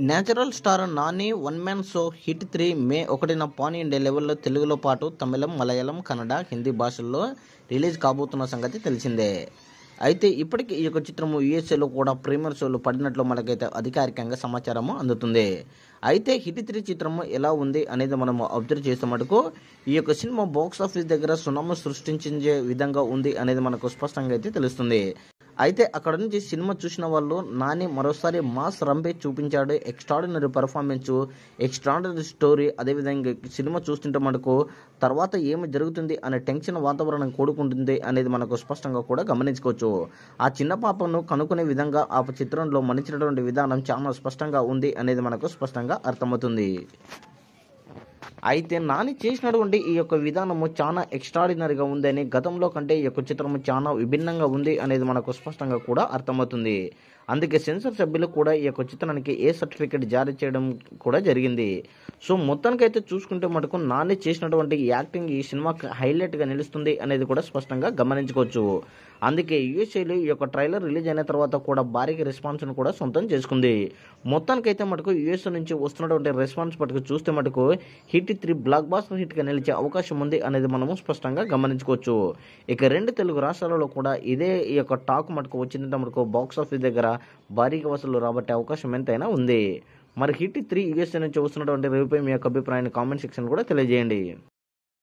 Natural star Nani one man show hit 3 మే 1న pan India లెవెల్లో తెలుగులో పాటు తమిళం, మలయాళం, కన్నడ, హిందీ భాషల్లో రిలీజ్ కాబోతున్న సంగతి తెలిసిందే. అయితే ఇప్పటికీ ఈ యొక్క చిత్రము యూఎస్ఏలో కూడా ప్రీమియర్ షోలు పడినట్లు మనకైతే అధికారికంగా సమాచారము అందుతుంది. అయితే హిట్ 3 చిత్రము ఎలా ఉంది అనేది మనము అబ్జర్వ్ చేసే మటుకు ఈ యొక్క సినిమా బాక్స్ ఆఫీస్ దగ్గర సునామీ సృష్టించే విధంగా ఉంది అనేది మనకు స్పష్టంగా అయితే తెలుస్తుంది. అయితే అక్కడ నుంచి సినిమా చూసిన వాళ్ళు నాని మరోసారి మాస్ రంపే చూపించాడు. Extraordinary performance, extraordinary story. అదేవిధంగా సినిమా చూస్తుంటే మనకు తర్వాత ఏమి జరుగుతుంది అనే టెన్షన్ వాతావరణం కూడుకుంటుంది అనేది మనకు స్పష్టంగా కూడా గమనించుకోవచ్చు. ఆ చిన్న పాపను కనుక్కునే విధంగా ఆ చిత్రంలో మలిచినటువంటి విధానం చాలా స్పష్టంగా ఉంది అనేది మనకు స్పష్టంగా అర్థమవుతుంది. అయితే నాని చేసినటువంటి ఈ యొక్క విధానము చాలా ఎక్స్ట్రాడినరీగా ఉందని, గతంలో కంటే ఈ యొక్క చిత్రము చాలా విభిన్నంగా ఉంది అనేది మనకు స్పష్టంగా కూడా అర్థమవుతుంది. అందుకే సెన్సార్ సభ్యులు కూడా ఈ యొక్క చిత్రానికి ఏ సర్టిఫికేట్ జారీ చేయడం కూడా జరిగింది. సో మొత్తానికైతే చూసుకుంటే మటుకు నాని చేసినటువంటి యాక్టింగ్ ఈ సినిమాకి హైలైట్గా నిలుస్తుంది అనేది కూడా స్పష్టంగా గమనించుకోవచ్చు. అందుకే యూఎస్ఏలో ఈ యొక్క ట్రైలర్ రిలీజ్ అయిన తర్వాత కూడా భారీగా రెస్పాన్స్ను కూడా సొంతం చేసుకుంది. మొత్తానికైతే మటుకు యూఎస్ఏ నుంచి వస్తున్నటువంటి రెస్పాన్స్ మటుకు చూస్తే మటుకు హిట్ 3 బ్లాక్ బాస్టర్ హిట్గా నిలిచే అవకాశం ఉంది అనేది మనము స్పష్టంగా గమనించుకోవచ్చు. ఇక రెండు తెలుగు రాష్ట్రాలలో కూడా ఇదే ఈ యొక్క టాక్ మటుకు వచ్చిందంటే మటుకు బాక్స్ ఆఫీస్ దగ్గర భారీగా వసూలు రాబట్టే అవకాశం ఎంతైనా ఉంది. మరి హిట్ 3 యూఎస్ఏ నుంచి వస్తున్నటువంటి రివ్యూపై మీ యొక్క అభిప్రాయాన్ని కామెంట్ సెక్షన్ కూడా తెలియజేయండి.